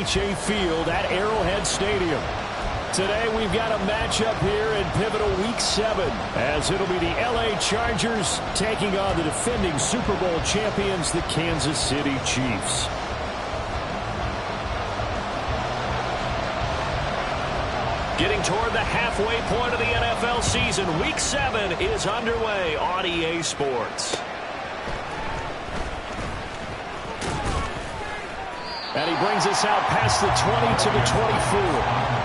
NRHA Field at Arrowhead Stadium. Today we've got a matchup here in pivotal Week 7, as it'll be the LA Chargers taking on the defending Super Bowl champions, the Kansas City Chiefs. Getting toward the halfway point of the NFL season, Week 7 is underway on EA Sports. And he brings us out past the 20 to the 24.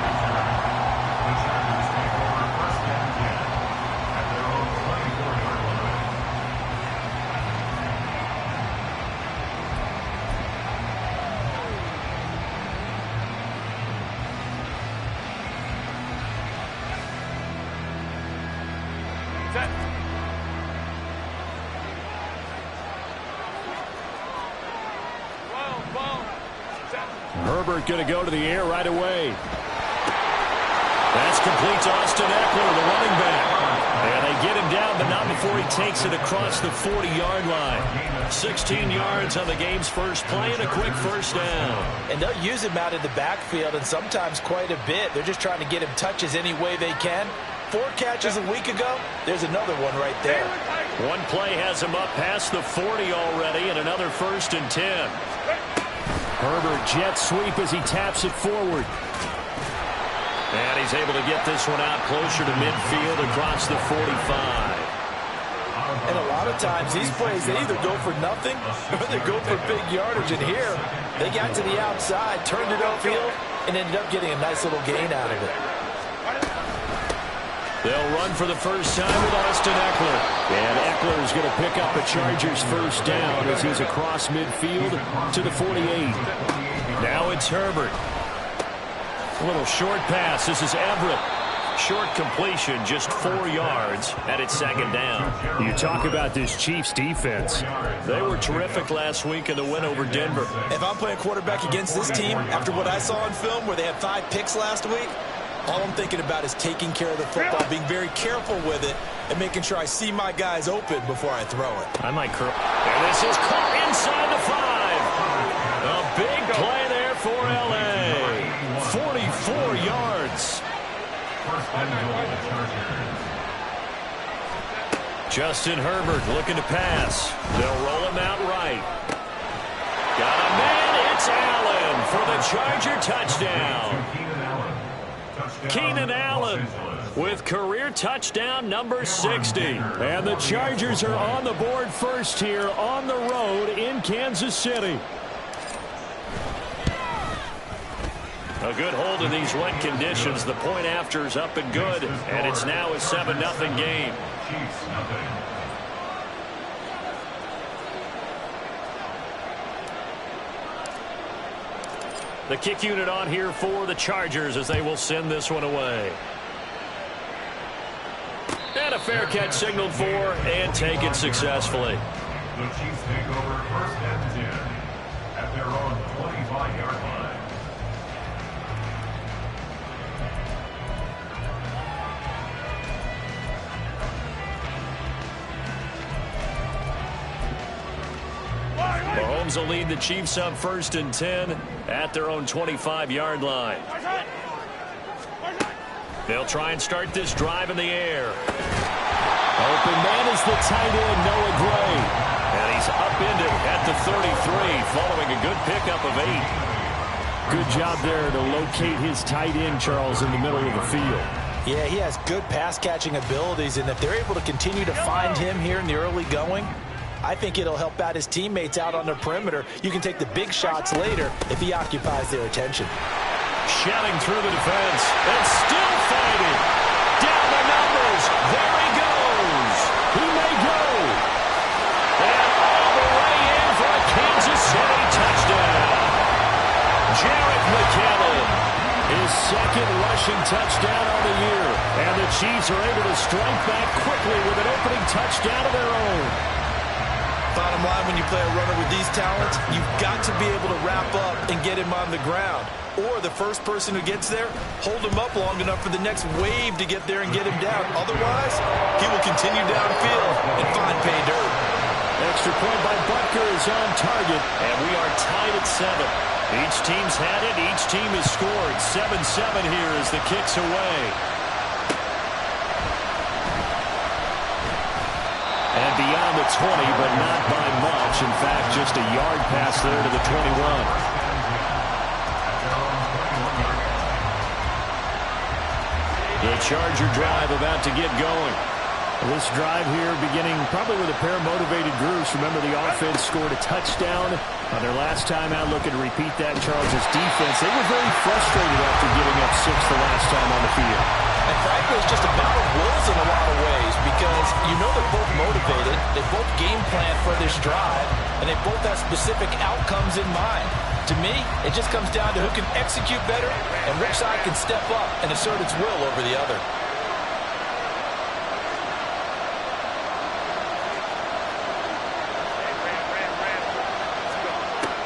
Herbert going to go to the air right away. That's complete to Austin Eckler, the running back. And they get him down, but not before he takes it across the 40-yard line. 16 yards on the game's first play and a quick first down. And they'll use him out in the backfield, and sometimes quite a bit. They're just trying to get him touches any way they can. 4 catches a week ago. There's another one right there. One play has him up past the 40 already, and another 1st and 10. Herbert jet sweep as he taps it forward. And he's able to get this one out closer to midfield across the 45. And a lot of times these plays, they either go for nothing or they go for big yardage. And here, they got to the outside, turned it upfield, and ended up getting a nice little gain out of it. They'll run for the first time with Austin Eckler. And Eckler is going to pick up a Chargers first down as he's across midfield to the 48. Now it's Herbert. A little short pass. This is Everett. Short completion, just 4 yards, and it's 2nd down. You talk about this Chiefs defense. They were terrific last week in the win over Denver. If I'm playing quarterback against this team, after what I saw on film where they had 5 picks last week, all I'm thinking about is taking care of the football, being very careful with it, and making sure I see my guys open before I throw it. I might curl. And this is caught inside the 5. A big play there for L.A. 44 yards. Justin Herbert looking to pass. They'll roll him out right. Got a man. It's Allen for the Charger touchdown. Keenan Allen with career touchdown number 60. And the Chargers are on the board first here on the road in Kansas City. A good hold in these wet conditions. The point after is up and good. And it's now a 7-0 game. The kick unit on here for the Chargers as they will send this one away. And a fair catch signaled for and taken successfully. The Chiefs take over 1st and 10 at their own 25-yard line. Mahomes will lead the Chiefs up 1st and 10 at their own 25-yard line. They'll try and start this drive in the air. Open man is the tight end, Noah Gray. And he's upended at the 33 following a good pickup of 8. Good job there to locate his tight end, Charles, in the middle of the field. Yeah, he has good pass-catching abilities, and if they're able to continue to find him here in the early going, I think it'll help out his teammates out on the perimeter. You can take the big shots later if he occupies their attention. Shouting through the defense and still fighting. Down the numbers. There he goes. He may go. And all the way in for a Kansas City touchdown. Jerick McKinnon, his 2nd rushing touchdown on the year. And the Chiefs are able to strike back quickly with an opening touchdown of their own. Bottom line, when you play a runner with these talents, you've got to be able to wrap up and get him on the ground. Or the first person who gets there, hold him up long enough for the next wave to get there and get him down. Otherwise, he will continue downfield and find pay dirt. Extra point by Butker is on target, and we are tied at 7. Each team's had it. Each team has scored. 7-7 here as the kick's away. And beyond the 20, but not by much. In fact, just a yard pass there to the 21. The Charger drive about to get going. This drive here beginning probably with a pair of motivated groups. Remember, the offense scored a touchdown on their last time out. Looking to repeat that. Chargers defense, they were very frustrated after giving up 6 the last time on the field. And frankly, it's just a battle of wills in a lot of ways because you know they're both motivated. They both game plan for this drive, and they both have specific outcomes in mind. To me, it just comes down to who can execute better and which side can step up and assert its will over the other.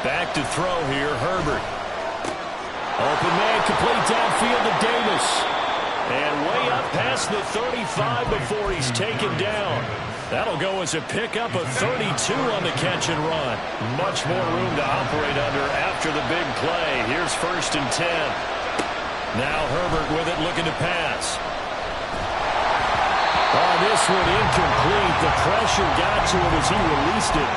Back to throw here, Herbert. Open man, complete downfield to Davis. And way up past the 35 before he's taken down. That'll go as a pickup of 32 on the catch and run. Much more room to operate under after the big play. Here's 1st and 10. Now Herbert with it, looking to pass. Oh, this one incomplete. The pressure got to him as he released it.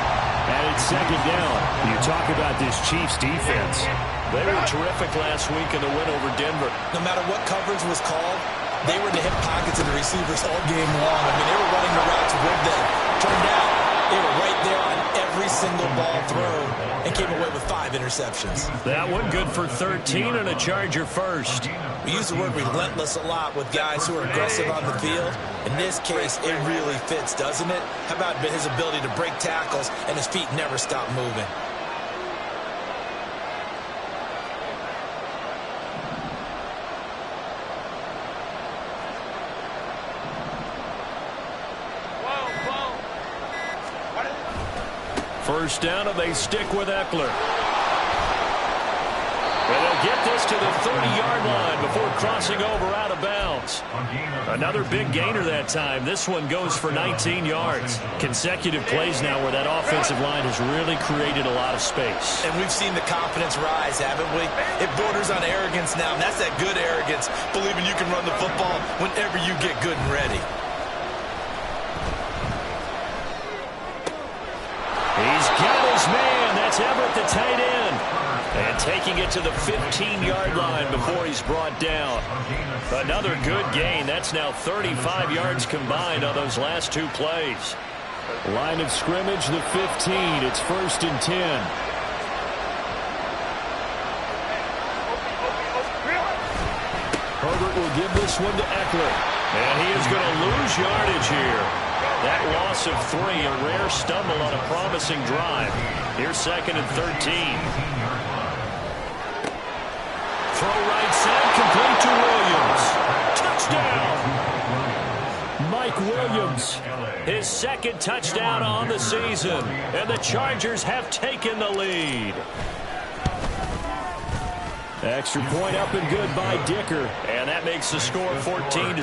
And it's 2nd down. You talk about this Chiefs defense. They were terrific last week in the win over Denver. No matter what coverage was called, they were in the hip pockets of the receivers all game long. I mean, they were running the routes with them. Turned out they were right there on every single ball thrown and came away with 5 interceptions. That one good for 13 and a Charger first. We use the word relentless a lot with guys who are aggressive on the field. In this case, it really fits, doesn't it? How about his ability to break tackles and his feet never stop moving? First down, and they stick with Eckler. And they'll get this to the 30-yard line before crossing over out of bounds. Another big gainer that time. This one goes for 19 yards. Consecutive plays now where that offensive line has really created a lot of space. And we've seen the confidence rise, haven't we? It borders on arrogance now, and that's that good arrogance, believing you can run the football whenever you get good and ready. He's got his man. That's Everett, the tight end. And taking it to the 15-yard line before he's brought down. Another good gain. That's now 35 yards combined on those last 2 plays. Line of scrimmage, the 15. It's 1st and 10. Herbert will give this one to Eckler. And he is going to lose yardage here. That loss of 3, a rare stumble on a promising drive. Here's 2nd and 13. Throw right side, complete to Williams. Touchdown! Mike Williams, his 2nd touchdown on the season. And the Chargers have taken the lead. Extra point up and good by Dicker. And that makes the score 14-7. 14,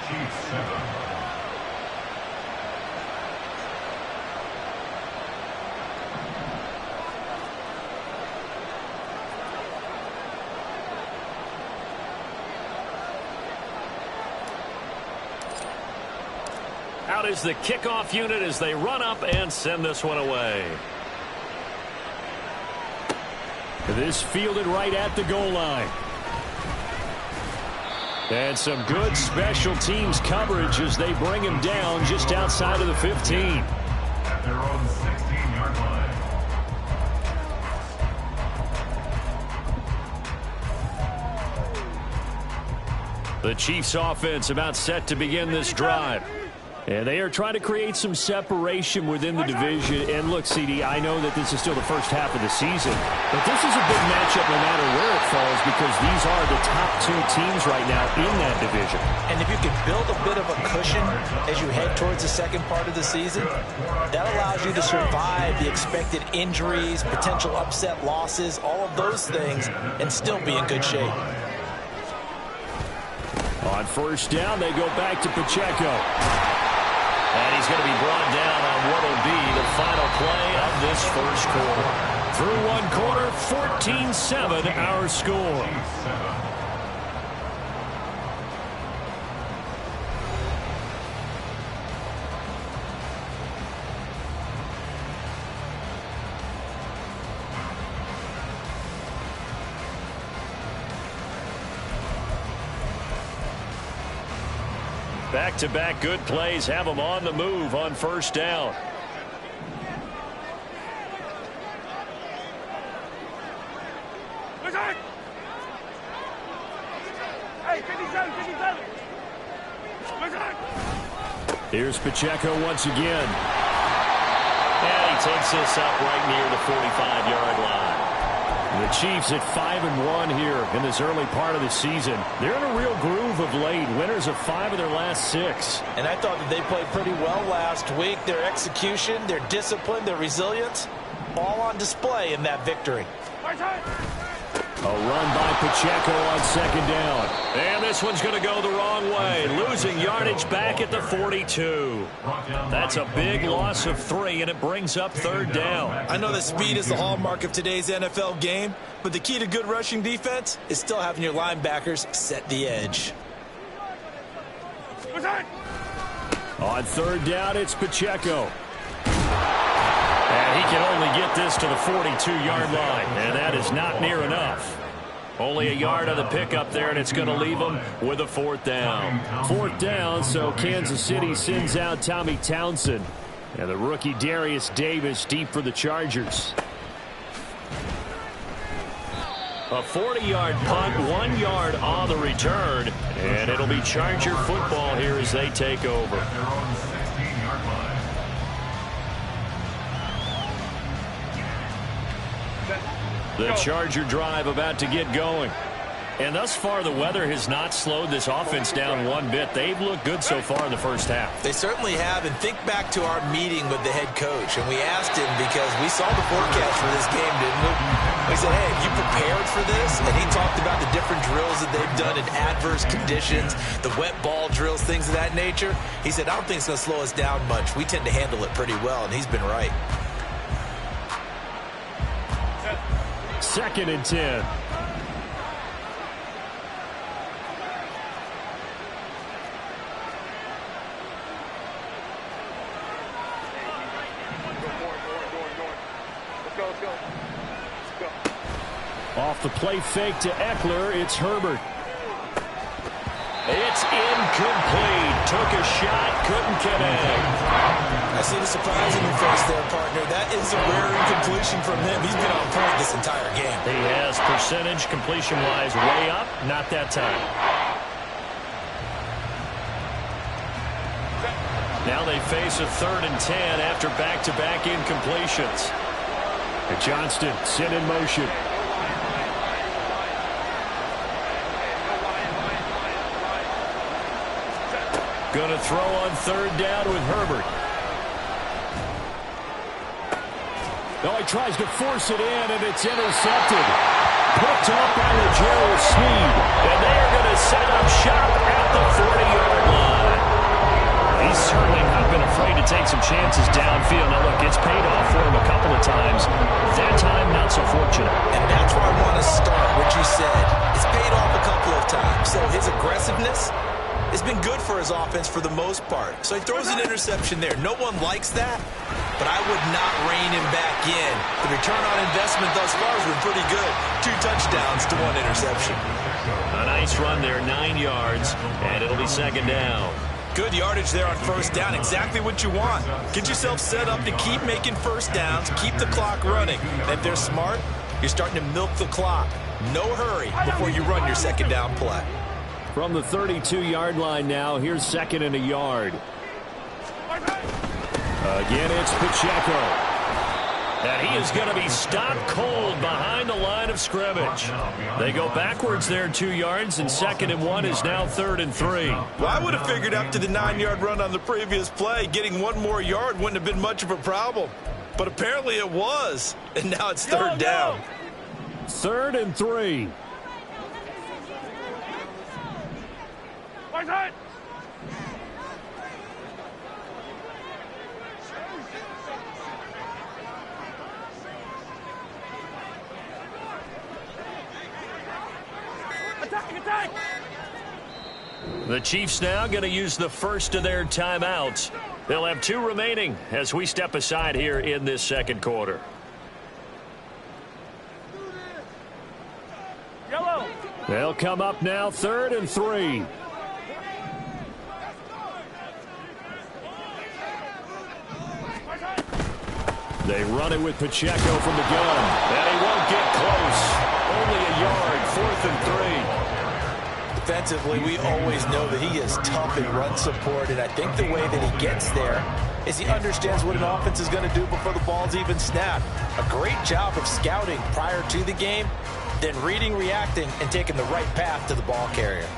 Chiefs 7. Out is the kickoff unit as they run up and send this one away. This fielded right at the goal line. And some good special teams coverage as they bring him down just outside of the 15. At their own 16-yard line. The Chiefs offense about set to begin this drive. And they are trying to create some separation within the division. And look, CD, I know that this is still the first half of the season, but this is a big matchup no matter where it falls because these are the top 2 teams right now in that division. And if you can build a bit of a cushion as you head towards the second part of the season, that allows you to survive the expected injuries, potential upset losses, all of those things, and still be in good shape. On first down, they go back to Pacheco. And he's going to be brought down on what will be the final play of this first quarter. Through one quarter, 14-7 our score. Back-to-back good plays have them on the move on first down. Here's Pacheco once again. And he takes this up right near the 45-yard line. The Chiefs at 5-1 here in this early part of the season. They're in a real groove of late. Winners of 5 of their last 6. And I thought that they played pretty well last week. Their execution, their discipline, their resilience, all on display in that victory. A run by Pacheco on second down. And this one's going to go the wrong way. Losing yardage back at the 42. That's a big loss of 3, and it brings up third down. I know that speed is the hallmark of today's NFL game, but the key to good rushing defense is still having your linebackers set the edge. On third down, it's Pacheco. And he can only get this to the 42-yard line, and that is not near enough. Only a yard on the pickup there, and it's going to leave them with a fourth down. Fourth down, so Kansas City sends out Tommy Townsend. And the rookie Darius Davis deep for the Chargers. A 40-yard punt, 1 yard on the return, and it'll be Charger football here as they take over. The Charger drive about to get going. And thus far, the weather has not slowed this offense down one bit. They've looked good so far in the first half. They certainly have. And think back to our meeting with the head coach. And we asked him because we saw the forecast for this game, didn't we? We said, hey, have you prepared for this? And he talked about the different drills that they've done in adverse conditions, the wet ball drills, things of that nature. He said, I don't think it's going to slow us down much. We tend to handle it pretty well, and he's been right. 2nd and 10. Off the play fake to Eckler, it's Herbert. It's incomplete. Took a shot, couldn't connect. I see the surprise in your face there, partner. That is a rare incompletion from him. He's been on point this entire game. He has percentage completion-wise way up, not that time. Now they face a 3rd and 10 after back-to-back incompletions. And Johnston set in motion. Going to throw on 3rd down with Herbert. Oh, he tries to force it in, and it's intercepted. Picked up by L'Jarius Sneed. And they are going to set up shop at the 40-yard line. He's certainly not been afraid to take some chances downfield. Now, look, it's paid off for him a couple of times. That time, not so fortunate. And that's where I want to start, what you said. It's paid off a couple of times. So his aggressiveness has been good for his offense for the most part. So he throws an interception there. No one likes that, but I would not rein him back in. The return on investment thus far has been pretty good. 2 touchdowns to 1 interception. A nice run there, 9 yards, and it'll be 2nd down. Good yardage there on first down. Exactly what you want. Get yourself set up to keep making first downs, keep the clock running. And if they're smart, you're starting to milk the clock. No hurry before you run your 2nd down play. From the 32-yard line now, here's 2nd and a yard. Again, it's Pacheco. And he is going to be stopped cold behind the line of scrimmage. They go backwards there 2 yards, and 2nd and 1 is now 3rd and 3. Well, I would have figured after the 9-yard run on the previous play, getting 1 more yard wouldn't have been much of a problem. But apparently it was, and now it's 3rd down. 3rd and 3. The Chiefs now going to use the first of their timeouts. They'll have 2 remaining as we step aside here in this second quarter. They'll come up now 3rd and 3. They run it with Pacheco from the gun. And he won't get close. Only a yard, 4th and 3. Defensively, we always know that he is tough in run support, and I think the way that he gets there is he understands what an offense is going to do before the ball's even snapped. A great job of scouting prior to the game, then reading, reacting, and taking the right path to the ball carrier.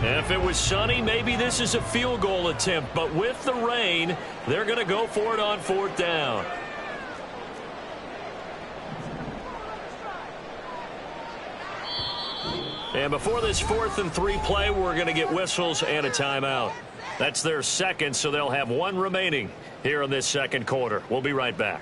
If it was sunny, maybe this is a field goal attempt. But with the rain, they're going to go for it on 4th down. And before this 4th and 3 play, we're going to get whistles and a timeout. That's their second, so they'll have 1 remaining here in this second quarter. We'll be right back.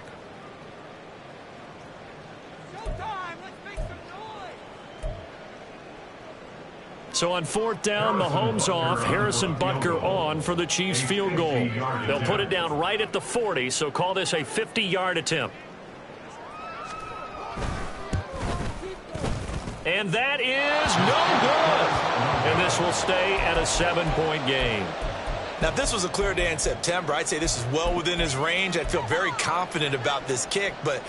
So on 4th down, Mahomes off, Harrison Butker on for the Chiefs field goal. They'll put it down right at the 40, so call this a 50-yard attempt. And that is no good. And this will stay at a 7-point game. Now, if this was a clear day in September, I'd say this is well within his range. I'd feel very confident about this kick, but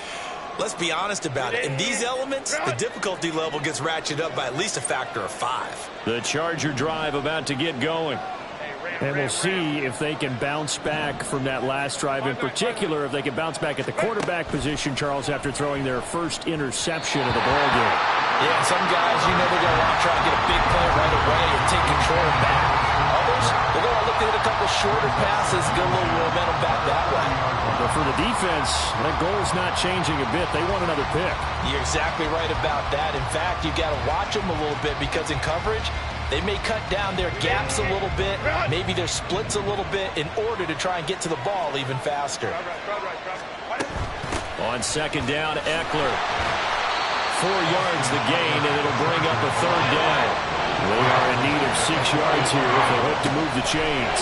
let's be honest about it. In these elements, the difficulty level gets ratcheted up by at least a factor of 5. The Charger drive about to get going. And we'll see if they can bounce back from that last drive, in particular if they can bounce back at the quarterback position, Charles, after throwing their first interception of the ballgame. Yeah, and some guys, you know, they're going to want to try and get a big play right away and take control back. Others, they're going to look to hit a couple shorter passes, get a little momentum back that way. But for the defense, that goal's not changing a bit. They want another pick. You're exactly right about that. In fact, you got to watch them a little bit because in coverage, they may cut down their gaps a little bit, maybe their splits a little bit in order to try and get to the ball even faster. On 2nd down, Eckler. 4 yards the gain, and it'll bring up a 3rd down. They are in need of 6 yards here if they hope to move the chains.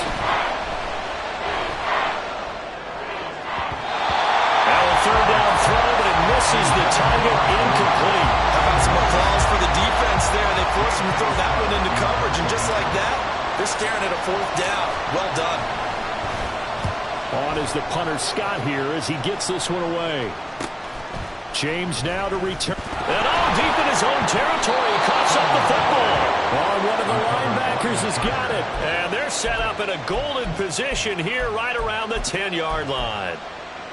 Now a 3rd down throw, but it misses the target, incomplete. How about some applause for the defense there? They forced him to throw that one into coverage, and just like that, they're staring at a 4th down. Well done. On is the punter Scott here as he gets this one away. James now to return. And all deep in his own territory, he coughs up the football. One of the linebackers has got it. And they're set up in a golden position here right around the 10-yard line.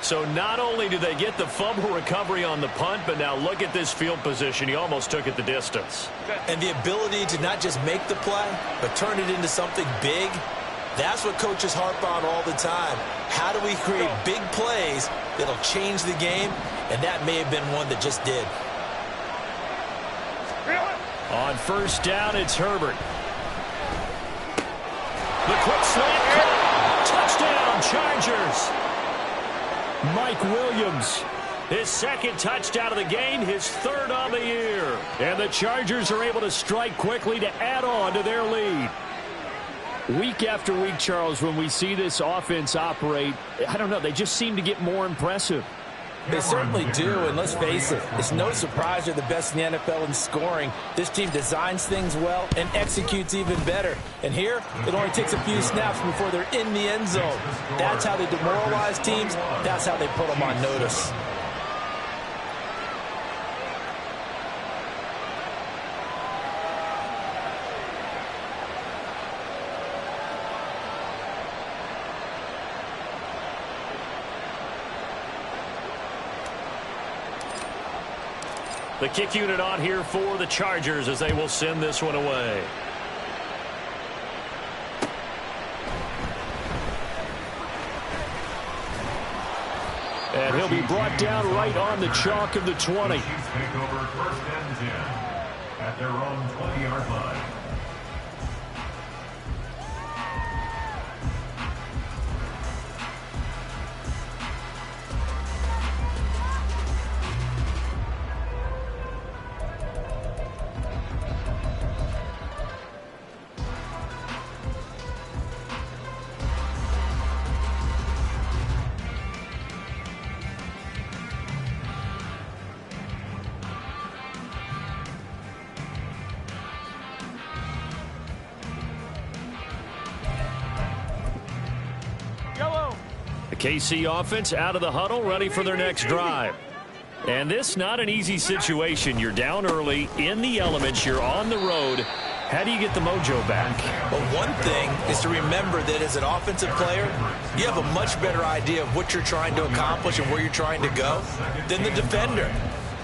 So not only do they get the fumble recovery on the punt, but now look at this field position. He almost took it the distance. And the ability to not just make the play, but turn it into something big, that's what coaches harp on all the time. How do we create big plays that'll change the game? And that may have been one that just did. On 1st down, it's Herbert. The quick slant cut. Touchdown, Chargers. Mike Williams His second touchdown of the game, his third on the year. And the Chargers are able to strike quickly to add on to their lead. Week after week, Charles, when we see this offense operate, I don't know, they just seem to get more impressive. They certainly do, and let's face it, it's no surprise they're the best in the NFL in scoring. This team designs things well and executes even better. And here, it only takes a few snaps before they're in the end zone. That's how they demoralize teams. That's how they put them on notice. The kick unit on here for the Chargers as they will send this one away. And he'll be brought down right on the chalk of the 20. Chiefs take over first and 10 at their own 20-yard line. The KC offense out of the huddle, ready for their next drive. And this not an easy situation. You're down early, in the elements, you're on the road. How do you get the mojo back? Well, one thing is to remember that as an offensive player, you have a much better idea of what you're trying to accomplish and where you're trying to go than the defender.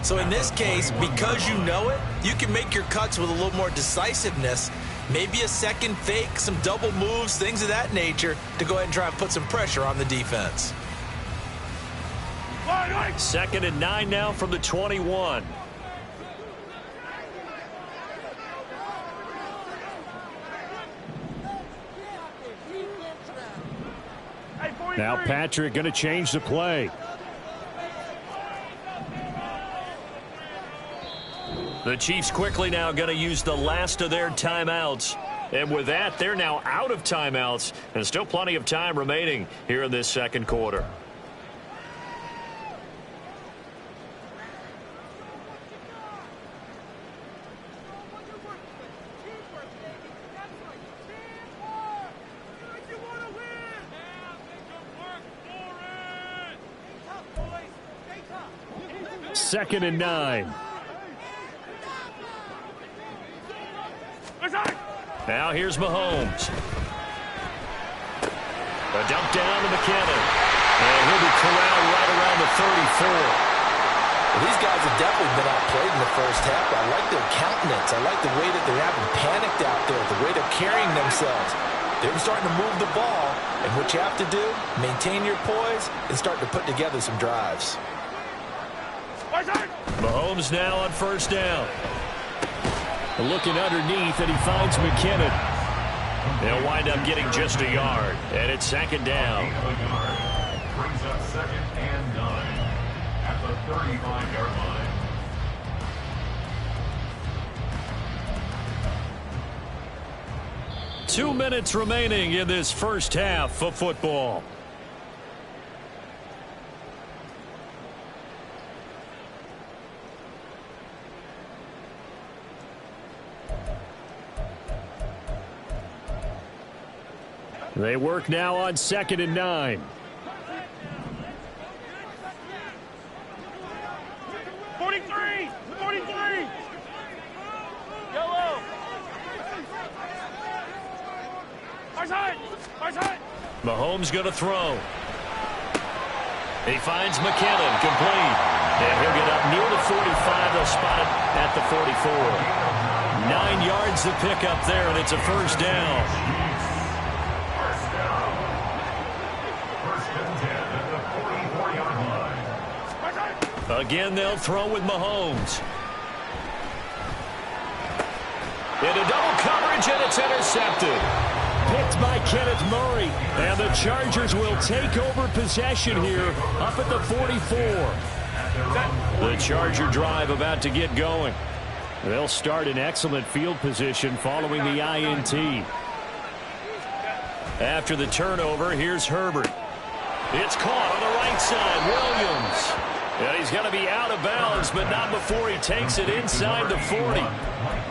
So in this case, because you know it, you can make your cuts with a little more decisiveness. Maybe a second fake, some double moves, things of that nature to go ahead and try and put some pressure on the defense. 2nd and 9 now from the 21. Now Patrick going to change the play. The Chiefs quickly now going to use the last of their timeouts. And with that, they're now out of timeouts. And still plenty of time remaining here in this second quarter. Second and 9. Now here's Mahomes. A dump down to McKinnon. And he'll be corralled right around the 34. Well, these guys have definitely been outplayed in the first half. I like their countenance. I like the way that they haven't panicked out there, the way they're carrying themselves. They're starting to move the ball. And what you have to do, maintain your poise and start to put together some drives. Mahomes now on first down. Looking underneath, and he finds McKinnon. They'll wind up getting just a yard, and it's second down. Brings up 2nd and 9 at the 35-yard line. 2 minutes remaining in this first half of football. They work now on 2nd and 9. 43! 43! Yellow! Mahomes going to throw. He finds McKinnon, complete. And he'll get up near the 45. They'll spot it at the 44. 9 yards to pick up there, and it's a first down. Again, they'll throw with Mahomes. Into double coverage, and it's intercepted. Picked by Kenneth Murray. And the Chargers will take over possession here up at the 44. The Charger drive about to get going. They'll start in excellent field position following the INT. After the turnover, here's Herbert. It's caught on the right side. Williams. And he's going to be out of bounds, but not before he takes it inside the 40.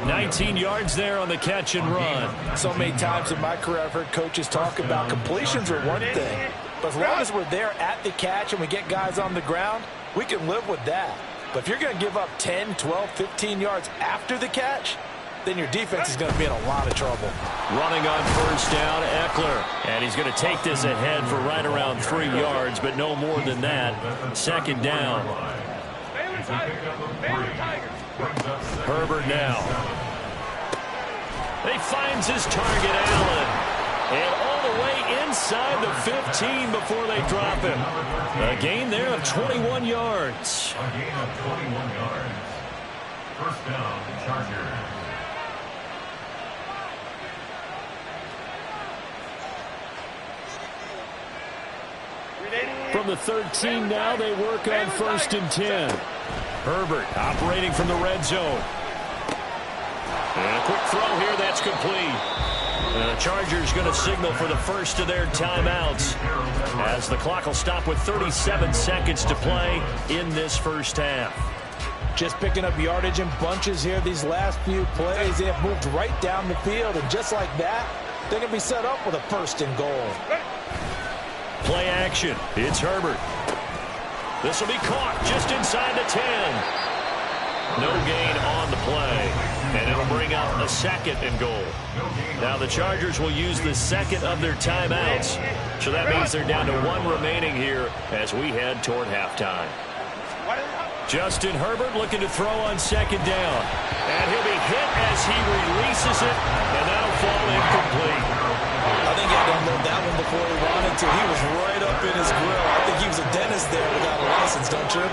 19 yards there on the catch and run. So many times in my career I've heard coaches talk about completions are one thing, but as long as we're there at the catch and we get guys on the ground, we can live with that. But if you're going to give up 10, 12, 15 yards after the catch, then your defense is going to be in a lot of trouble. Running on first down, Eckler. And he's going to take this ahead for right around 3 yards, but no more than that. Second down. Herbert now. He finds his target, Allen. And all the way inside the 15 before they drop him. A gain there of 21 yards. A gain of 21 yards. First down, Chargers. From the 13 now, they work on 1st and 10. Herbert operating from the red zone. And a quick throw here, that's complete. The Chargers going to signal for the first of their timeouts as the clock will stop with 37 seconds to play in this first half. Just picking up yardage in bunches here these last few plays. They have moved right down the field, and just like that, they're going to be set up with a 1st and goal. Play action. It's Herbert. This will be caught just inside the 10. No gain on the play. And it'll bring up a 2nd and goal. Now the Chargers will use the second of their timeouts. So that means they're down to 1 remaining here as we head toward halftime. Justin Herbert looking to throw on 2nd down. And he'll be hit as he releases it. And that'll fall incomplete. I think he had to unload that one before he wanted to. He was right up in his grill. I think he was a dentist there without a license, don't you?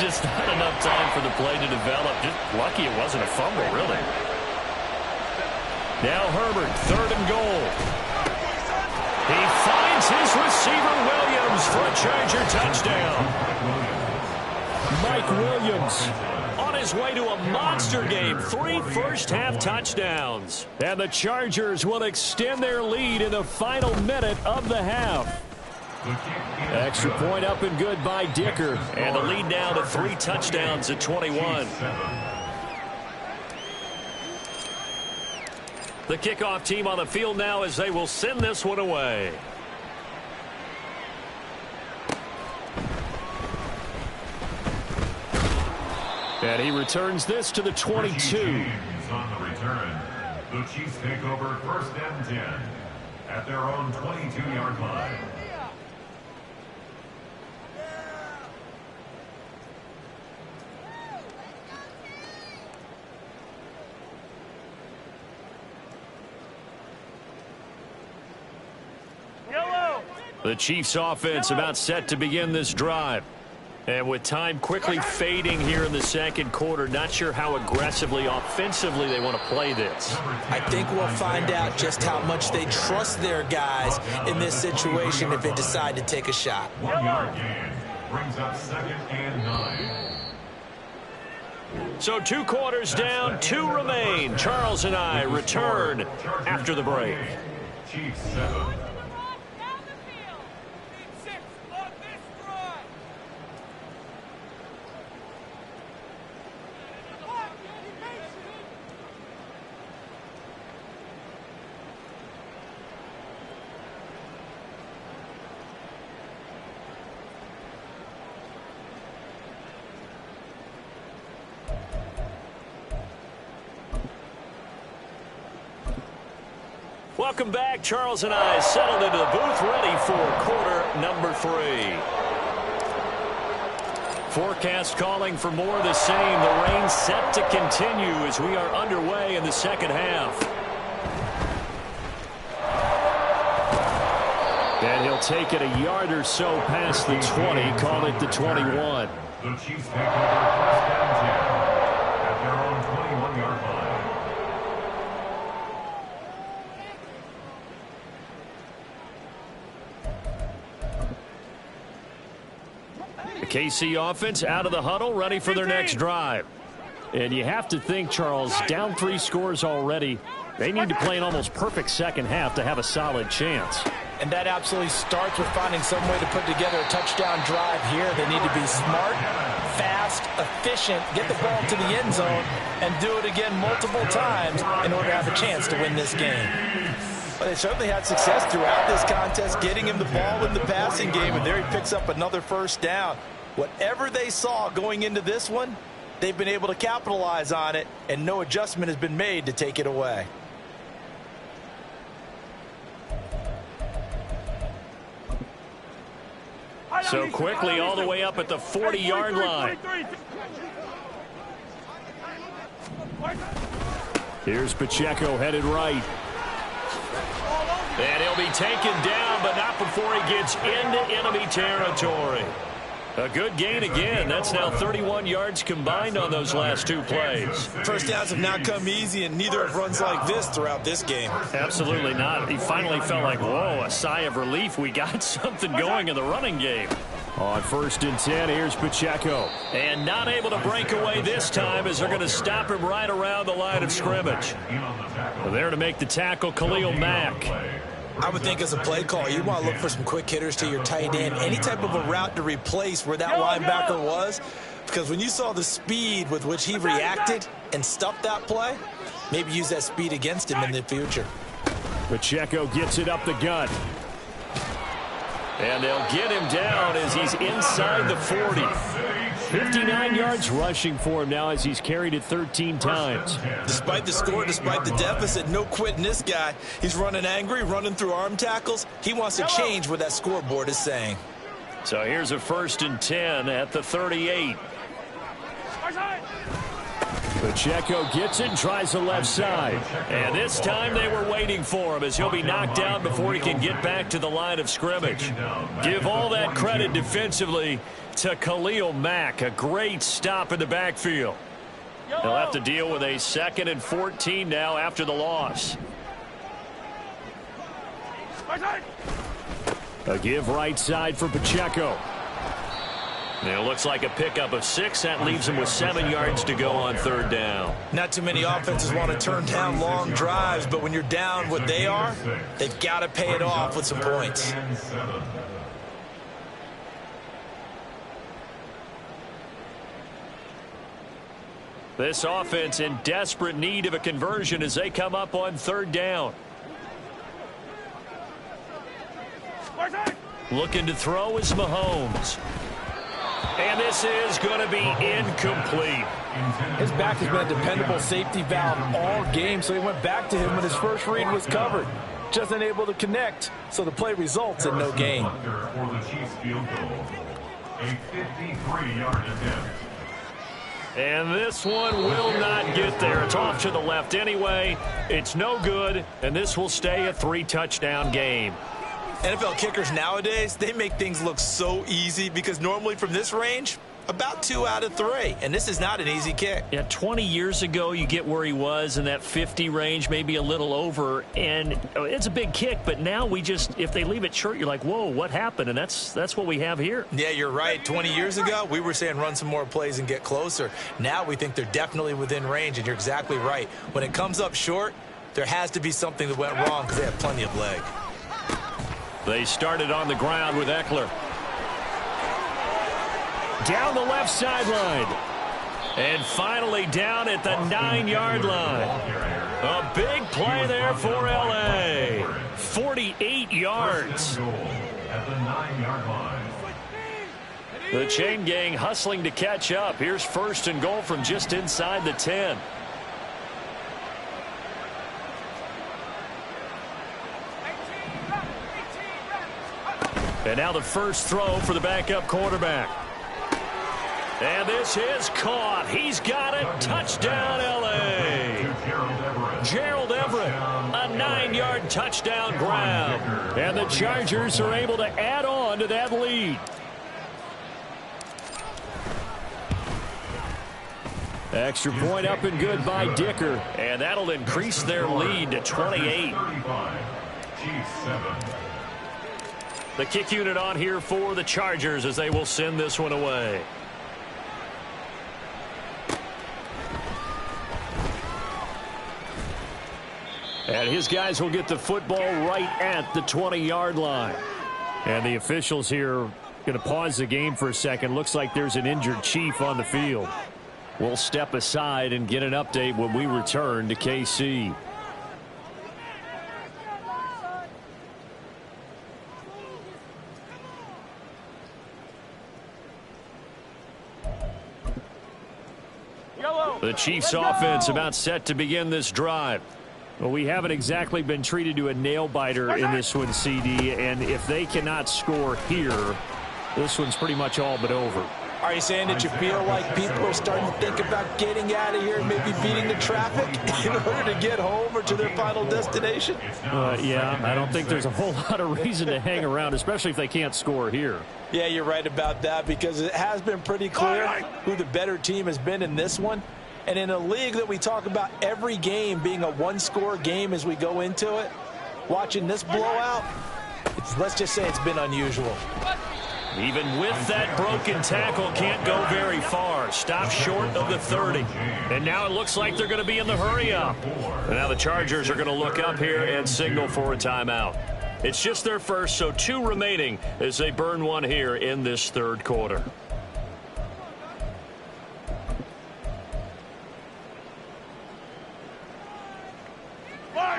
Just not enough time for the play to develop. Just lucky it wasn't a fumble, really. Now Herbert, 3rd and goal. He finds his receiver, Williams, for a Charger touchdown. Mike Williams on his way to a monster game. 3 first-half touchdowns. And the Chargers will extend their lead in the final minute of the half. Extra point up and good by Dicker. And the lead now to 3 touchdowns at 21. The kickoff team on the field now as they will send this one away. And he returns this to the 22. On the return, the Chiefs take over 1st and 10 at their own 22-yard line. The Chiefs offense about set to begin this drive. And with time quickly fading here in the second quarter, not sure how aggressively, offensively they want to play this. I think we'll find out just how much they trust their guys in this situation if they decide to take a shot. 1-yard gain brings up 2nd and 9. So 2 quarters down, 2 remain. Charles and I return after the break. Chiefs 7. Welcome back. Charles and I settled into the booth ready for quarter number 3. Forecast calling for more of the same. The rain set to continue as we are underway in the second half. And he'll take it a yard or so past the 20, call it the 21. The Chiefs take over 1st and 10 at their own 21-yard line. KC offense out of the huddle, ready for their next drive. And you have to think, Charles, down 3 scores already. They need to play an almost perfect second half to have a solid chance. And that absolutely starts with finding some way to put together a touchdown drive here. They need to be smart, fast, efficient, get the ball to the end zone, and do it again multiple times in order to have a chance to win this game. Well, they certainly had success throughout this contest, getting him the ball in the passing game, and there he picks up another first down. Whatever they saw going into this one, they've been able to capitalize on it, and no adjustment has been made to take it away. So quickly all the way up at the 40-yard line. Here's Pacheco headed right. And he'll be taken down, but not before he gets into enemy territory. A good gain again. That's now 31 yards combined on those last 2 plays. First downs have not come easy, and neither have runs like this throughout this game. Absolutely not. He finally felt like, whoa, a sigh of relief. We got something going in the running game. On 1st and 10, here's Pacheco. And not able to break away this time as they're going to stop him right around the line of scrimmage. There to make the tackle, Khalil Mack. I would think as a play call, you want to look for some quick hitters to your tight end. Any type of a route to replace where that linebacker was. Because when you saw the speed with which he reacted and stuffed that play, maybe use that speed against him in the future. Pacheco gets it up the gut. And they'll get him down as he's inside the 40. 59 yards rushing for him now as he's carried it 13 times. Despite the score, despite the deficit, no quitting this guy. He's running angry, running through arm tackles. He wants to change what that scoreboard is saying. So here's a 1st and 10 at the 38. Pacheco gets it and tries the left side. And this time they were waiting for him as he'll be knocked down before he can get back to the line of scrimmage. Give all that credit defensively to Khalil Mack. A great stop in the backfield. He'll have to deal with a 2nd and 14 now after the loss. A give right side for Pacheco. And it looks like a pickup of 6. That leaves him with 7 yards to go on 3rd down. Not too many offenses want to turn down long drives, but when you're down what they are, they've got to pay it off with some points. This offense in desperate need of a conversion as they come up on 3rd down. Looking to throw is Mahomes. And this is going to be incomplete. His back has been a dependable safety valve all game, so he went back to him when his first read was covered. Just unable to connect, so the play results in no gain. For the Chiefs field goal, a 53-yard attempt. And this one will not get there. It's off to the left anyway. It's no good, and this will stay a 3-touchdown game. NFL kickers nowadays, they make things look so easy because normally from this range, about 2 out of 3. And this is not an easy kick. Yeah, 20 years ago, you get where he was in that 50 range, maybe a little over. And it's a big kick, but now we just, if they leave it short, you're like, whoa, what happened? And that's what we have here. Yeah, you're right. 20 years ago, we were saying run some more plays and get closer. Now we think they're definitely within range, and you're exactly right. When it comes up short, there has to be something that went wrong because they have plenty of leg. They started on the ground with Eckler. Down the left sideline. And finally down at the 9-yard line. A big play there for L.A. 48 yards. At the 9-yard line. The chain gang hustling to catch up. Here's 1st and goal from just inside the 10. And now the first throw for the backup quarterback. And this is caught. He's got it. Touchdown, L.A. Gerald Everett, a 9-yard touchdown grab. And the Chargers are able to add on to that lead. Extra point up and good by Dicker. And that'll increase their lead to 28. Chiefs 7. The kick unit on here for the Chargers as they will send this one away. And his guys will get the football right at the 20-yard line. And the officials here going to pause the game for a second. Looks like there's an injured Chief on the field. We'll step aside and get an update when we return to KC. The Chiefs offense about set to begin this drive. Well, we haven't exactly been treated to a nail-biter in this one, CD, and if they cannot score here, this one's pretty much all but over. Are you saying that you feel like people are starting to think about getting out of here and maybe beating the traffic in order to get home or to their final destination? Yeah, I don't think there's a whole lot of reason to hang around, especially if they can't score here. Yeah, you're right about that because it has been pretty clear who the better team has been in this one. And in a league that we talk about every game being a one-score game as we go into it, watching this blowout, let's just say it's been unusual. Even with that broken tackle, can't go very far. Stop short of the 30. And now it looks like they're going to be in the hurry-up. And now the Chargers are going to look up here and signal for a timeout. It's just their first, so 2 remaining as they burn one here in this third quarter.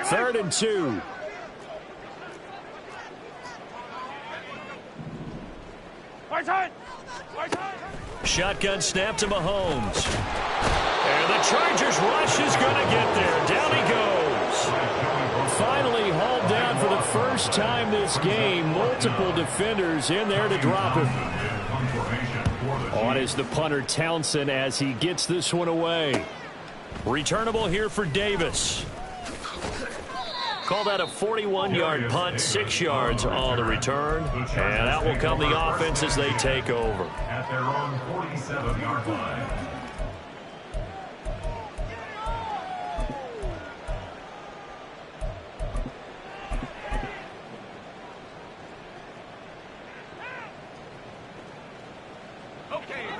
Third and 2. Shotgun snap to Mahomes. And the Chargers rush is going to get there. Down he goes. Finally hauled down for the first time this game. Multiple defenders in there to drop him. On is the punter Townsend as he gets this one away. Returnable here for Davis. Call that a 41-yard punt, 6 yards on the return. And that will come the offense as they take over. At their own 47-yard line.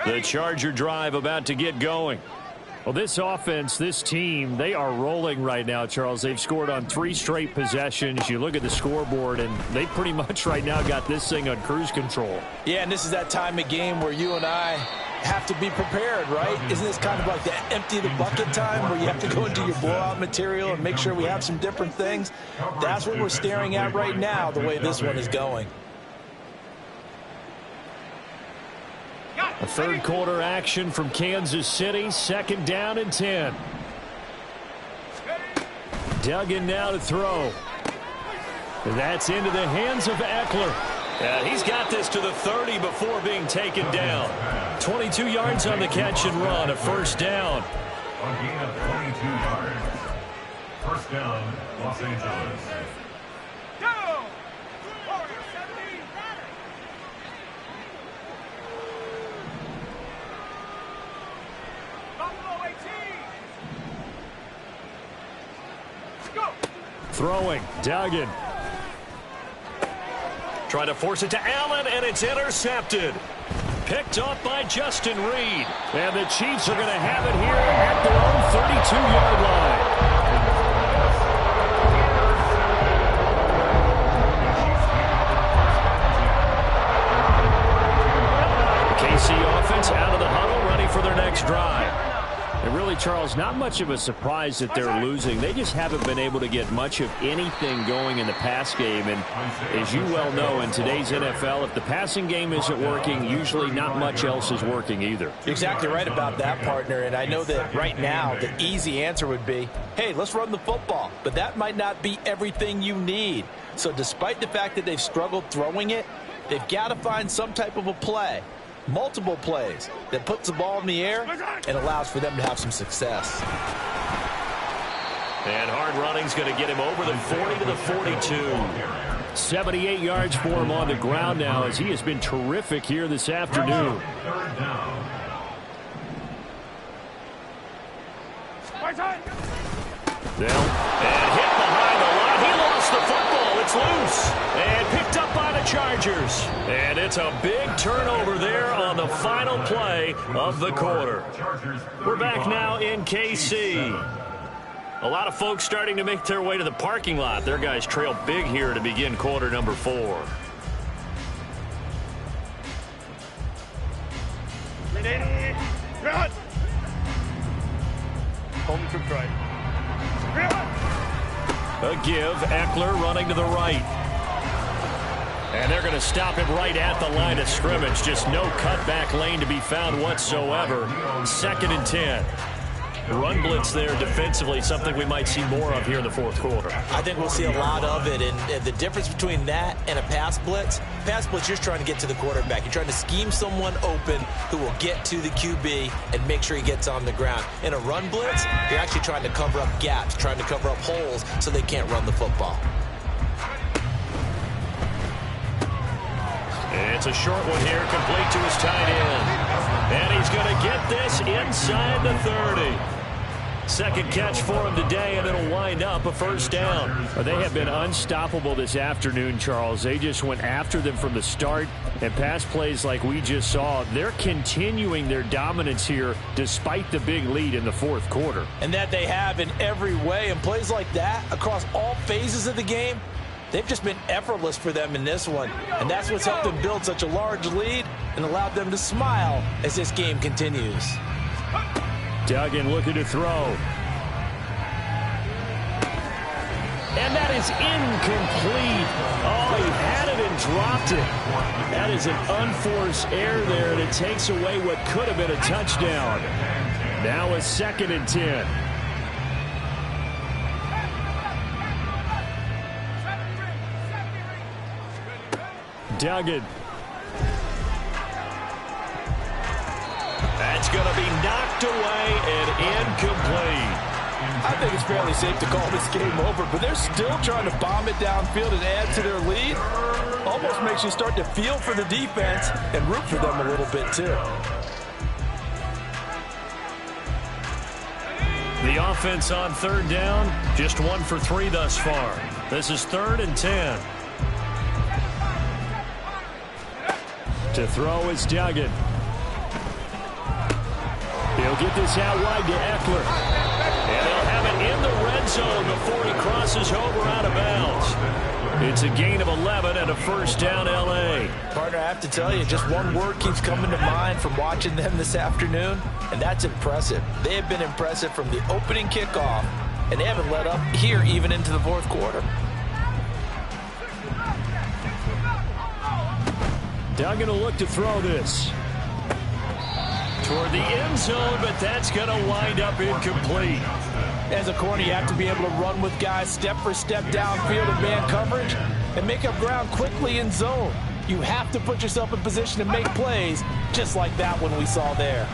The Charger drive about to get going. Well, this offense, this team, they are rolling right now, Charles. They've scored on 3 straight possessions. You look at the scoreboard, and they pretty much right now got this thing on cruise control. Yeah, and this is that time of game where you and I have to be prepared, right? Isn't this kind of like the empty the bucket time where you have to go into your blowout material and make sure we have some different things? That's what we're staring at right now, the way this one is going. A third quarter action from Kansas City. 2nd down and 10. Duggan now to throw. That's into the hands of Eckler. And he's got this to the 30 before being taken down. 22 yards on the catch and run. A first down. A gain of 22 yards. First down, Los Angeles. Throwing, Duggan. Trying to force it to Allen, and it's intercepted. Picked off by Justin Reed. And the Chiefs are going to have it here at their own 32-yard line. The KC offense out of the huddle, ready for their next drive. And really, Charles, not much of a surprise that they're losing. They just haven't been able to get much of anything going in the pass game. And as you well know, in today's NFL, if the passing game isn't working, usually not much else is working either. You're exactly right about that, partner. And I know that right now the easy answer would be, hey, let's run the football. But that might not be everything you need. So despite the fact that they've struggled throwing it, they've got to find some type of a play. Multiple plays that puts the ball in the air and allows for them to have some success. And hard running's going to get him over the 40 to the 42. 78 yards for him on the ground now as he has been terrific here this afternoon. Third down. And hit behind the line. He lost the football. It's loose. And picked up by the Chargers. And it's a big turnover there on the final play of the quarter. We're back now in KC. A lot of folks starting to make their way to the parking lot. Their guys trail big here to begin quarter number 4. Run! Home to right. A give, Eckler running to the right. And they're going to stop him right at the line of scrimmage. Just no cutback lane to be found whatsoever. 2nd and 10. Run blitz there defensively, something we might see more of here in the fourth quarter. I think we'll see a lot of it, and the difference between that and a pass blitz, you're just trying to get to the quarterback. You're trying to scheme someone open who will get to the QB and make sure he gets on the ground. In a run blitz, you're actually trying to cover up gaps, trying to cover up holes so they can't run the football. It's a short one here, complete to his tight end. And he's going to get this inside the 30. Second catch for him today, and it'll wind up a first down. They have been unstoppable this afternoon, Charles. They just went after them from the start, and pass plays like we just saw, they're continuing their dominance here despite the big lead in the fourth quarter. And that they have in every way, and plays like that across all phases of the game, they've just been effortless for them in this one. And that's what's helped them build such a large lead and allowed them to smile as this game continues. Duggan looking to throw. And that is incomplete. Oh, he had it and dropped it. That is an unforced error there, and it takes away what could have been a touchdown. Now a 2nd and 10. Duggan. That's going to be knocked away and incomplete. I think it's fairly safe to call this game over, but they're still trying to bomb it downfield and add to their lead. Almost makes you start to feel for the defense and root for them a little bit too. The offense on 3rd down, just 1 for 3 thus far. This is 3rd and 10. To throw is Duggan. He'll get this out wide to Eckler. And they'll have it in the red zone before he crosses over out of bounds. It's a gain of 11 and a first down, L.A. Partner, I have to tell you, just one word keeps coming to mind from watching them this afternoon, and that's impressive. They have been impressive from the opening kickoff, and they haven't let up here even into the fourth quarter. Duggan will look to throw this toward the end zone, but that's going to wind up incomplete. As a corner, you have to be able to run with guys step for step downfield in man coverage and make up ground quickly in zone. You have to put yourself in position to make plays, just like that one we saw there.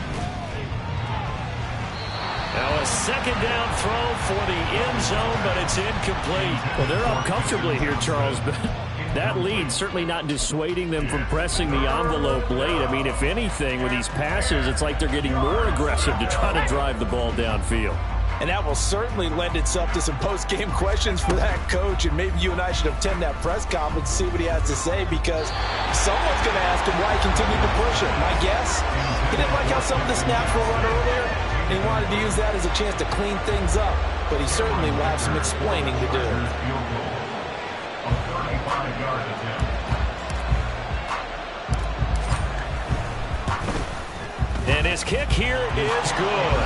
Now a 2nd down throw for the end zone, but it's incomplete. Well, they're up comfortably here, Charles, but that lead certainly not dissuading them from pressing the envelope late. I mean, if anything, with these passes, it's like they're getting more aggressive to try to drive the ball downfield. And that will certainly lend itself to some post-game questions for that coach, and maybe you and I should attend that press conference to see what he has to say, because someone's going to ask him why he continued to push it. My guess, he didn't like how some of the snaps were run earlier, and he wanted to use that as a chance to clean things up, but he certainly will have some explaining to do. And his kick here is good.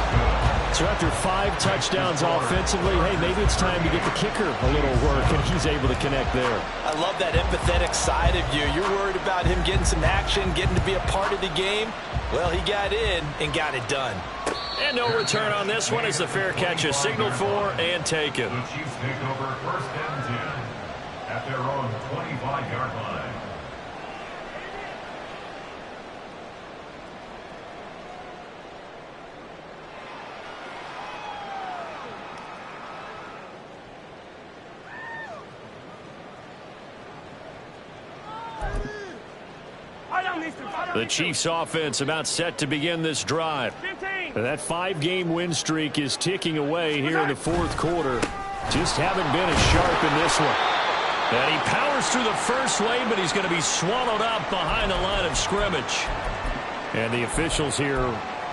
So after 5 touchdowns offensively, hey, maybe it's time to get the kicker a little work, and he's able to connect there. I love that empathetic side of you. You're worried about him getting some action, getting to be a part of the game. Well, he got in and got it done. And no return on this one as the fair catch is signaled for and taken. The Chiefs take over 1st and 10 at their own 25-yard line. The Chiefs offense about set to begin this drive. That 5-game win streak is ticking away here in the fourth quarter. Just haven't been as sharp in this one. And he powers through the first wave, but he's going to be swallowed up behind the line of scrimmage. And the officials here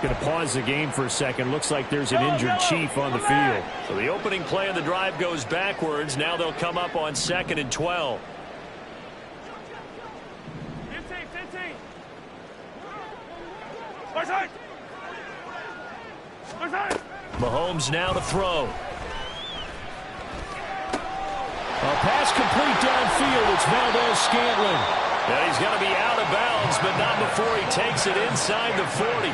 going to pause the game for a second. Looks like there's an injured Chief on the field. So the opening play of the drive goes backwards. Now they'll come up on 2nd and 12. 15. Right side. Mahomes now to throw. A pass complete downfield. It's Valdez-Scantling. And he's going to be out of bounds, but not before he takes it inside the 40.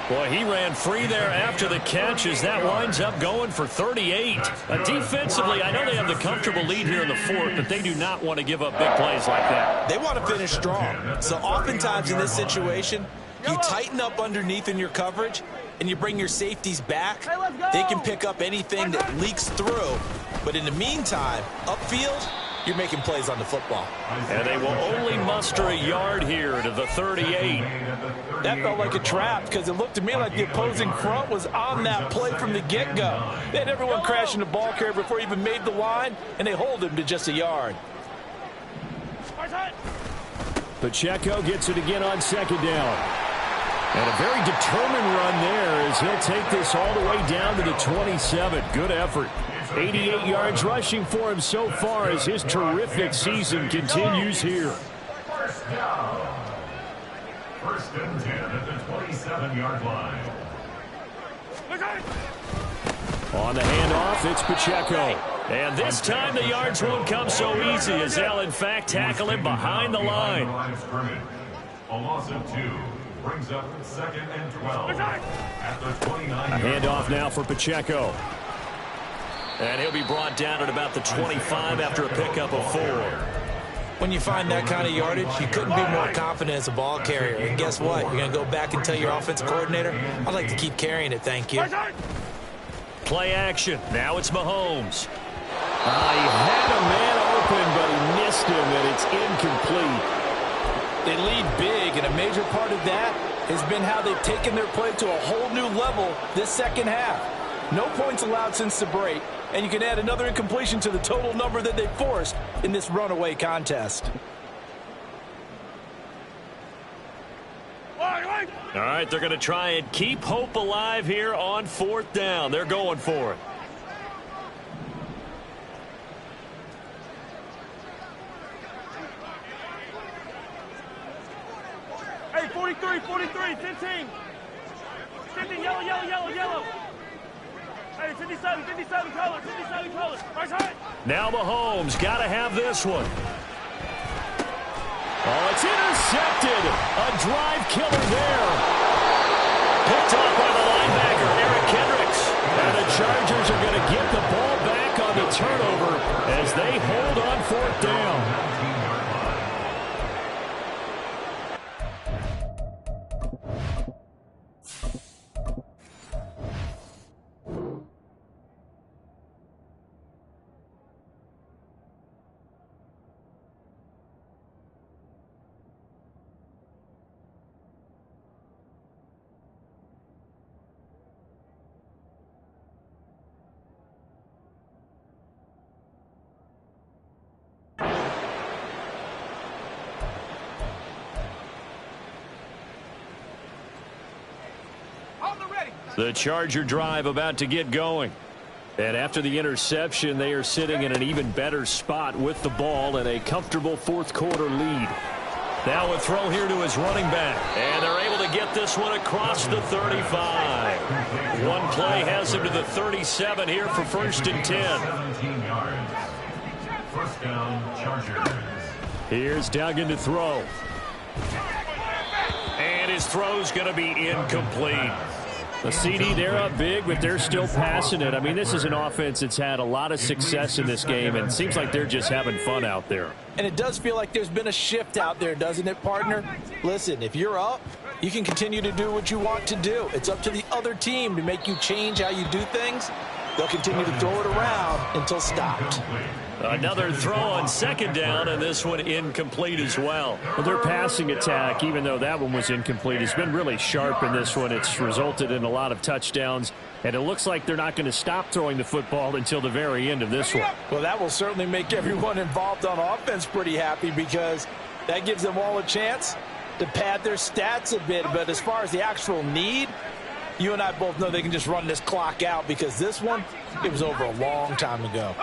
Boy, he ran free there after the catch as that winds up going for 38. Defensively, I know they have the comfortable lead here in the 4th, but they do not want to give up big plays like that. They want to finish strong. So oftentimes in this situation, you tighten up underneath in your coverage, and you bring your safeties back. They can pick up anything that leaks through. But in the meantime, upfield, you're making plays on the football. And they will only muster a yard here to the 38. That felt like a trap because it looked to me like the opposing front was on that play from the get-go. They had everyone crashing the ball carrier before he even made the line, and they hold him to just a yard. Pacheco gets it again on 2nd down. And a very determined run there as he'll take this all the way down to the 27. Good effort. 88 yards rushing for him so far as his terrific season continues here. First down. 1st and 10 at the 27-yard line. On the handoff, it's Pacheco. And this time the yards won't come so easy as they'll in fact tackle him behind the line. A loss of 2 brings up 2nd and 12 at the 29. A handoff now for Pacheco. And he'll be brought down at about the 25 after a pickup of 4. When you find that kind of yardage, you couldn't be more confident as a ball carrier. And guess what? You're going to go back and tell your offensive coordinator, I'd like to keep carrying it, thank you. Play action. Now it's Mahomes. He had a man open, but he missed him, and it's incomplete. They lead big, and a major part of that has been how they've taken their play to a whole new level this second half. No points allowed since the break, and you can add another incompletion to the total number that they forced in this runaway contest. All right, they're going to try and keep hope alive here on 4th down. They're going for it. Hey, 43, 15. 15, yellow. Hey, 57, color. Right side. Now Mahomes got to have this one. Oh, it's intercepted. A drive killer there. Picked off by the linebacker, Eric Kendricks. And the Chargers are going to get the ball back on the turnover as they hold on 4th down. The Charger drive about to get going. And after the interception, they are sitting in an even better spot with the ball and a comfortable 4th quarter lead. Now a throw here to his running back. And they're able to get this one across the 35. One play has him to the 37 here for 1st and 10. 17 yards. 1st down, Chargers. Here's Duggan to throw. And his throw's going to be incomplete. The CD, they're up big, but they're still passing it. I mean, this is an offense that's had a lot of success in this game, and it seems like they're just having fun out there. And it does feel like there's been a shift out there, doesn't it, partner? Listen, if you're up, you can continue to do what you want to do. It's up to the other team to make you change how you do things. They'll continue to throw it around until stopped. Another throw on 2nd down, and this one incomplete as well. Well, their passing attack, even though that one was incomplete, has been really sharp in this one. It's resulted in a lot of touchdowns And it looks like they're not going to stop throwing the football until the very end of this one. Well, that will certainly make everyone involved on offense pretty happy because that gives them all a chance to pad their stats a bit. But as far as the actual need, you and I both know they can just run this clock out because this one, it was over a long time ago.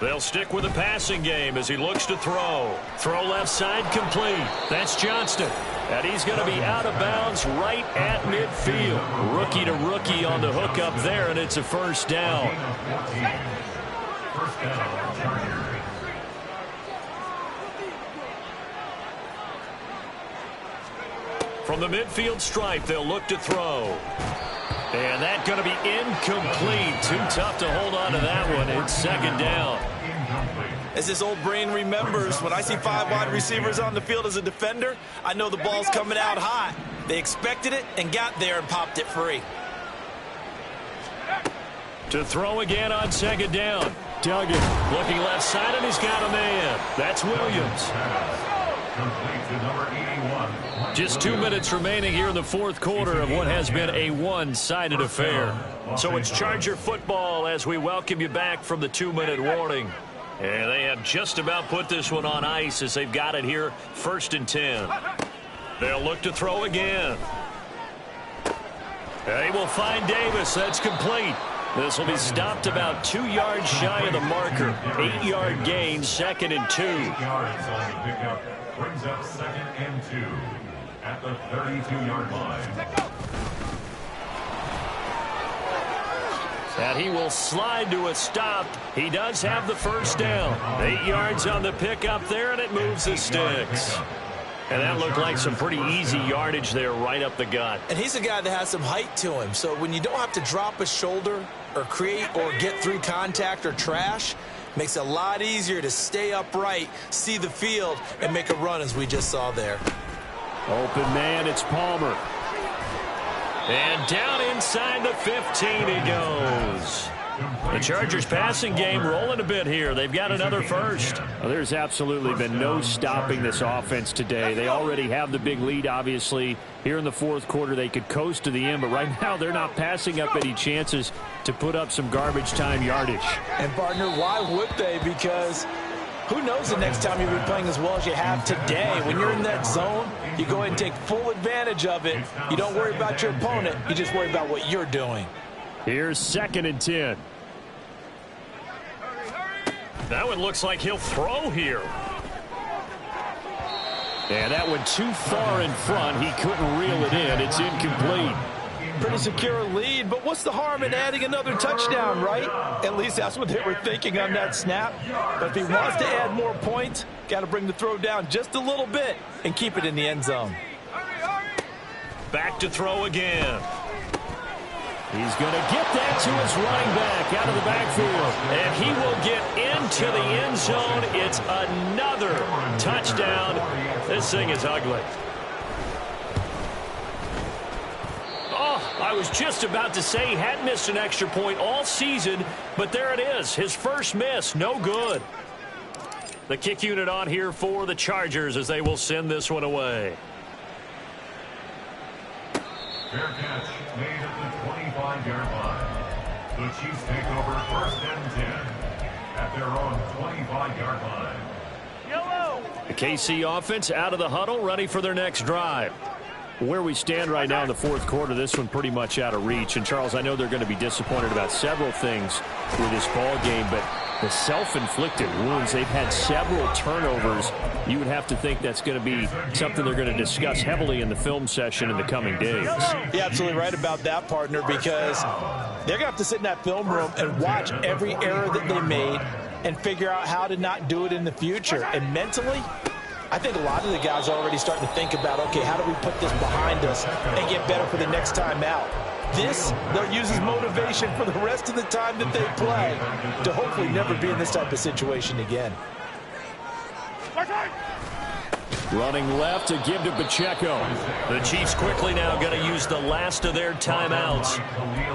They'll stick with the passing game as he looks to throw. Throw left side complete. That's Johnston. And he's going to be out of bounds right at midfield. Rookie to rookie on the hook up there, and it's a first down. First down, Chargers. From the midfield stripe, they'll look to throw. And that's going to be incomplete. Too tough to hold on to that one. It's second down. As his old brain remembers, when I see 5 wide receivers on the field as a defender, I know the ball's coming out hot. They expected it and got there and popped it free. To throw again on second down. Duggan looking left side, and he's got a man. That's Williams. Complete to number 81. Just 2 minutes remaining here in the fourth quarter of what has been a one-sided affair. So it's Charger football as we welcome you back from the 2-minute warning. And they have just about put this one on ice as they've got it here, 1st and 10. They'll look to throw again. They will find Davis. That's complete. This will be stopped about 2 yards shy of the marker. 8-yard gain, 2nd and 2. 8 yards on the pickup brings up 2nd and 2 at the 32-yard line. And he will slide to a stop. He does have the first down. 8 yards on the pickup there, and it moves the sticks. And that looked like some pretty easy yardage there right up the gut. And he's a guy that has some height to him. So when you don't have to drop a shoulder or create or get through contact or trash, makes it a lot easier to stay upright, see the field, and make a run as we just saw there. Open man, it's Palmer. And down inside the 15 he goes. The Chargers passing game rolling a bit here. They've got another first. Well, there's absolutely been no stopping this offense today. They already have the big lead, obviously. Here in the fourth quarter, they could coast to the end, but right now they're not passing up any chances to put up some garbage time yardage. And, partner, why would they? Because who knows the next time you'll be playing as well as you have today. When you're in that zone, you go ahead and take full advantage of it. You don't worry about your opponent. You just worry about what you're doing. Here's 2nd and 10. That one looks like he'll throw here. And that one too far in front. He couldn't reel it in. It's incomplete. Pretty secure lead, but what's the harm in adding another touchdown, right? At least that's what they were thinking on that snap. But if he wants to add more points, got to bring the throw down just a little bit and keep it in the end zone. Back to throw again. He's going to get that to his running back out of the backfield. And he will get into the end zone. It's another touchdown. This thing is ugly. Oh, I was just about to say he hadn't missed an extra point all season, but there it is. His first miss, no good. The kick unit on here for the Chargers as they will send this one away. Fair catch made at the 25-yard line. The Chiefs take over 1st and 10 at their own 25-yard line. Yellow! The KC offense out of the huddle, ready for their next drive. Where we stand right now in the fourth quarter, this one pretty much out of reach. And, Charles, I know they're going to be disappointed about several things with this ball game, but the self-inflicted wounds, they've had several turnovers. You would have to think that's going to be something they're going to discuss heavily in the film session in the coming days. You're absolutely right about that, partner, because they're going to have to sit in that film room and watch every error that they made and figure out how to not do it in the future. And mentally, I think a lot of the guys are already starting to think about, okay, how do we put this behind us and get better for the next time out? This, they'll use as motivation for the rest of the time that they play to hopefully never be in this type of situation again. Running left to give to Pacheco. The Chiefs quickly now going to use the last of their timeouts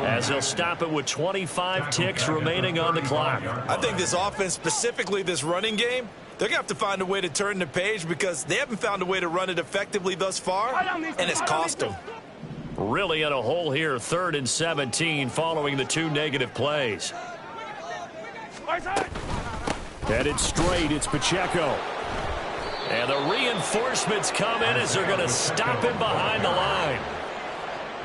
as they'll stop it with 25 ticks remaining on the clock. I think this offense, specifically this running game, they're going to have to find a way to turn the page because they haven't found a way to run it effectively thus far, and it's cost them. Really in a hole here, 3rd and 17 following the 2 negative plays. Headed straight, it's Pacheco. And the reinforcements come in as they're going to stop him behind the line.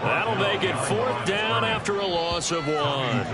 That'll make it 4th down after a loss of 1.